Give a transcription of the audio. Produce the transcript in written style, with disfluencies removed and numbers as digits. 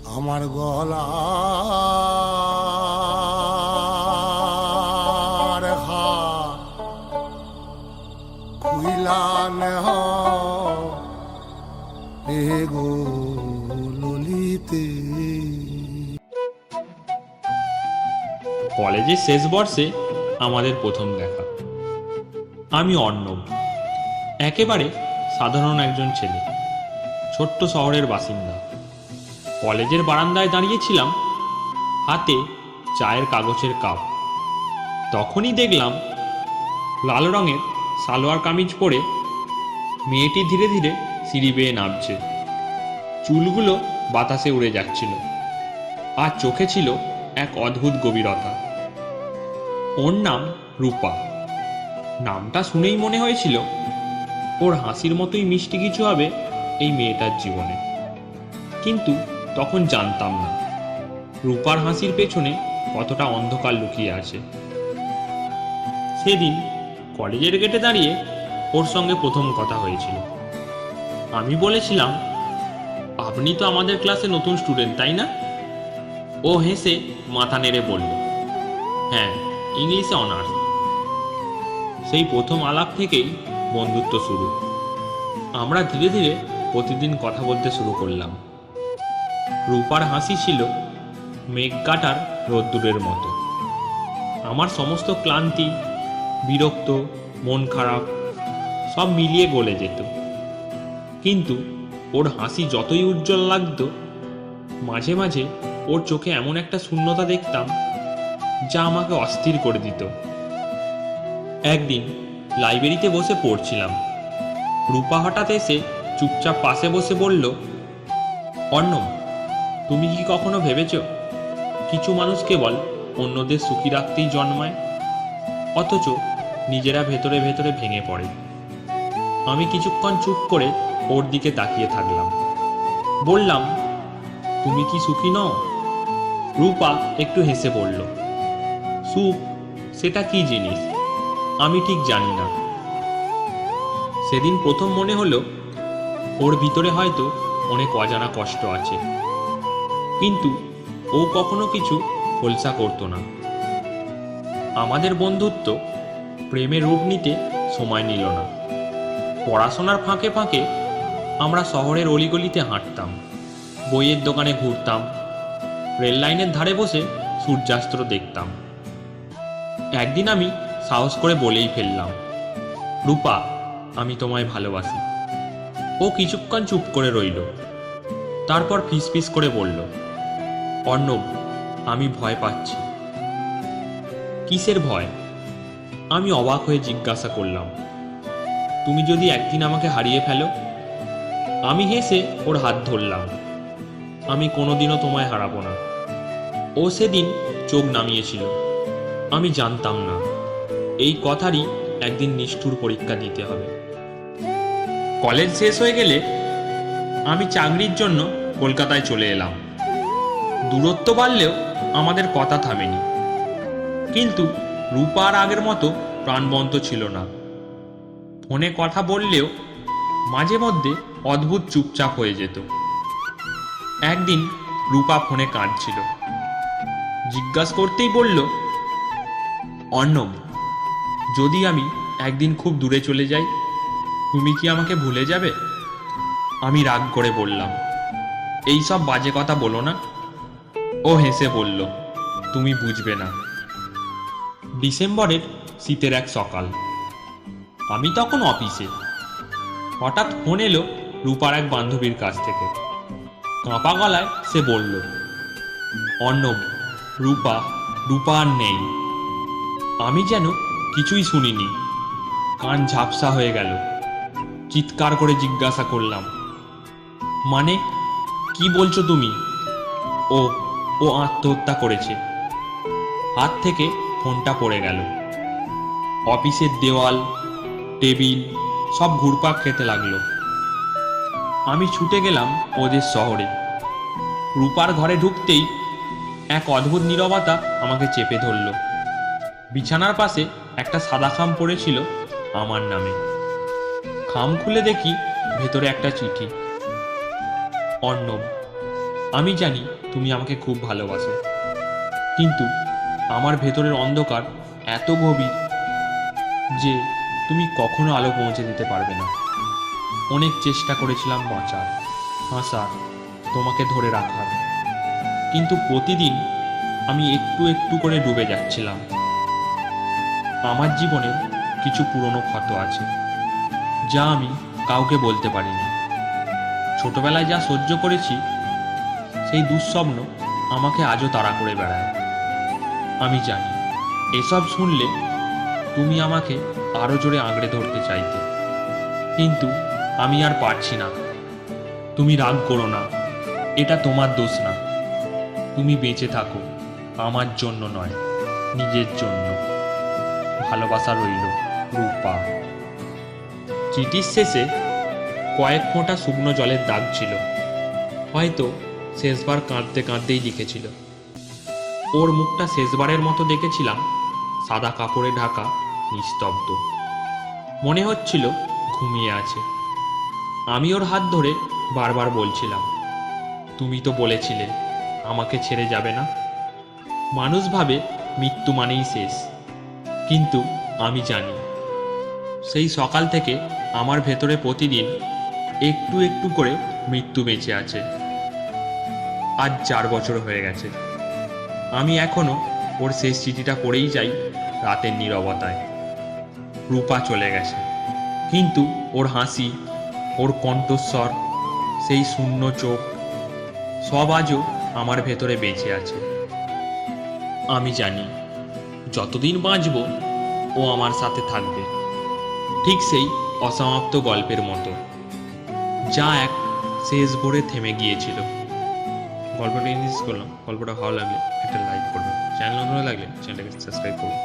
আমার গলার হার খুইলান এগো ললিতে। কলেজের শেষ বর্ষে আমাদের প্রথম দেখা। আমি অর্ণব, একেবারে সাধারণ একজন ছেলে, ছোট্ট শহরের বাসিন্দা। কলেজের বারান্দায় দাঁড়িয়েছিলাম, হাতে চায়ের কাগজের কাপ। তখনই দেখলাম লাল রঙের সালোয়ার কামিজ পরে মেয়েটি ধীরে ধীরে সিঁড়ি বেয়ে নামছে। চুলগুলো বাতাসে উড়ে যাচ্ছিল, আর চোখে ছিল এক অদ্ভুত গভীরতা। ওর নাম রূপা। নামটা শুনেই মনে হয়েছিল ওর হাসির মতোই মিষ্টি কিছু হবে এই মেয়েটার জীবনে। কিন্তু তখন জানতাম না রূপার হাসির পেছনে কতটা অন্ধকার লুকিয়ে আছে। সেদিন কলেজের গেটে দাঁড়িয়ে ওর সঙ্গে প্রথম কথা হয়েছিল। আমি বলেছিলাম, আপনি তো আমাদের ক্লাসে নতুন স্টুডেন্ট, তাই না? ও হেসে মাথা নেড়ে বলল, হ্যাঁ, ইংলিশে অনার্স। সেই প্রথম আলাপ থেকেই বন্ধুত্ব শুরু। আমরা ধীরে ধীরে প্রতিদিন কথা বলতে শুরু করলাম। রূপার হাসি ছিল মেঘ কাটার রোদ্দুরের মতো। আমার সমস্ত ক্লান্তি, বিরক্ত, মন খারাপ সব মিলিয়ে গলে যেত। কিন্তু ওর হাসি যতই উজ্জ্বল লাগত, মাঝে মাঝে ওর চোখে এমন একটা শূন্যতা দেখতাম যা আমাকে অস্থির করে দিত। একদিন লাইব্রেরিতে বসে পড়ছিলাম। রূপা হঠাৎ এসে চুপচাপ পাশে বসে বলল, অর্ণব, তুমি কি কখনো ভেবেছ কিছু মানুষ কেবল অন্যদের সুখী রাখতেই জন্মায়, অথচ নিজেরা ভেতরে ভেতরে ভেঙে পড়ে? আমি কিছুক্ষণ চুপ করে ওর দিকে তাকিয়ে থাকলাম। বললাম, তুমি কি সুখী নও? রূপা একটু হেসে বলল, সুখ সেটা কি জিনিস আমি ঠিক জানি না। সেদিন প্রথম মনে হলো ওর ভিতরে হয়তো অনেক অজানা কষ্ট আছে, কিন্তু ও কখনো কিছু খোলসা করতো না। আমাদের বন্ধুত্ব প্রেমের রূপ নিতে সময় নিল না। পড়াশোনার ফাঁকে ফাঁকে আমরা শহরের অলিগলিতে হাঁটতাম, বইয়ের দোকানে ঘুরতাম, রেল লাইনের ধারে বসে সূর্যাস্ত দেখতাম। একদিন আমি সাহস করে বলেই ফেললাম, রূপা, আমি তোমায় ভালোবাসি। ও কিছুক্ষণ চুপ করে রইল, তারপর ফিসফিস করে বলল, অর্ণব, আমি ভয় পাচ্ছি। কিসের ভয়? আমি অবাক হয়ে জিজ্ঞাসা করলাম, তুমি যদি একদিন আমাকে হারিয়ে ফেলো? আমি হেসে ওর হাত ধরলাম, আমি কোনোদিনও তোমায় হারাবো না। ও সেদিন চোখ নামিয়েছিল। আমি জানতাম না এই কথারই একদিন নিষ্ঠুর পরীক্ষা দিতে হবে। কলেজ শেষ হয়ে গেলে আমি চাকরির জন্য কলকাতায় চলে এলাম। দূরত্ব বাড়লেও আমাদের কথা থামেনি, কিন্তু রূপা আর আগের মতো প্রাণবন্ত ছিল না। ফোনে কথা বললেও মাঝে মধ্যে অদ্ভুত চুপচাপ হয়ে যেত। একদিন রূপা ফোনে কাঁদছিল। জিজ্ঞাসা করতেই বলল, অর্ণব, যদি আমি একদিন খুব দূরে চলে যাই, তুমি কি আমাকে ভুলে যাবে? আমি রাগ করে বললাম, এই সব বাজে কথা বলো না। ও হেসে বলল, তুমি বুঝবে না। ডিসেম্বরের শীতের এক সকাল, আমি তখন অফিসে। হঠাৎ ফোন এলো রূপার এক বান্ধবীর কাছ থেকে। কাঁপা গলায় সে বলল, অর্ণব, রূপা রূপা আর নেই। আমি যেন কিছুই শুনিনি, কান ঝাপসা হয়ে গেল। চিৎকার করে জিজ্ঞাসা করলাম, মানে কি বলছো তুমি? ও ও আত্মহত্যা করেছে। হাত থেকে ফোনটা পড়ে গেল। অফিসের দেওয়াল, টেবিল সব ঘুরপাক খেতে লাগলো। আমি ছুটে গেলাম ওদের শহরে। রূপার ঘরে ঢুকতেই এক অদ্ভুত নীরবতা আমাকে চেপে ধরল। বিছানার পাশে একটা সাদা খাম পড়েছিল আমার নামে। খাম খুলে দেখি ভেতরে একটা চিঠি। অর্ণব, আমি জানি তুমি আমাকে খুব ভালোবাসো, কিন্তু আমার ভেতরের অন্ধকার এত গভীর যে তুমি কখনো আলো পৌঁছে দিতে পারবে না। অনেক চেষ্টা করেছিলাম বাঁচার, হাসার, তোমাকে ধরে রাখার, কিন্তু প্রতিদিন আমি একটু একটু করে ডুবে যাচ্ছিলাম। আমার জীবনে কিছু পুরনো ক্ষত আছে যা আমি কাউকে বলতে পারিনি। ছোটবেলায় যা সহ্য করেছি সেই দুঃস্বপ্ন আমাকে আজও তাড়া করে বেড়ায়। আমি জানি এসব শুনলে তুমি আমাকে আরো জোরে আঁকড়ে ধরতে চাইতে, কিন্তু আমি আর পারছি না। তুমি রাগ করো না, এটা তোমার দোষ না। তুমি বেঁচে থাকো, আমার জন্য নয়, নিজের জন্য। ভালোবাসা রইল, রূপা। চিঠির শেষে কয়েক ফোঁটা শুকনো জলের দাগ ছিল। হয়তো শেষবার কাঁদতে কাঁদতেই লিখেছিল। ওর মুখটা শেষবারের মতো দেখেছিলাম, সাদা কাপড়ে ঢাকা, নিস্তব্ধ। মনে হচ্ছিল ঘুমিয়ে আছে। আমি ওর হাত ধরে বারবার বলছিলাম, তুমি তো বলেছিলে আমাকে ছেড়ে যাবে না। মানুষ ভাবে মৃত্যু মানেই শেষ, কিন্তু আমি জানি সেই সকাল থেকে আমার ভেতরে প্রতিদিন একটু একটু করে মৃত্যু বেঁচে আছে। আজ 4 বছর হয়ে গেছে। আমি এখনো ওর শেষ চিঠিটা পড়েই যাই রাতের নীরবতায়। রূপা চলে গেছে, কিন্তু ওর হাসি, ওর কণ্ঠস্বর, সেই শূন্য চোখ, সব আজও আমার ভেতরে বেঁচে আছে। আমি জানি যতদিন বাঁচব ও আমার সাথে থাকবে, ঠিক সেই অসমাপ্ত গল্পের মতো যা এক শেষ ভোরে থেমে গিয়েছিল। গল্পটা ইনজিস করলাম। গল্পটা ভালো লাগলে একটা লাইক করবেন, চ্যানেল নতুন লাগলে চ্যানেলটাকে সাবস্ক্রাইব করুন।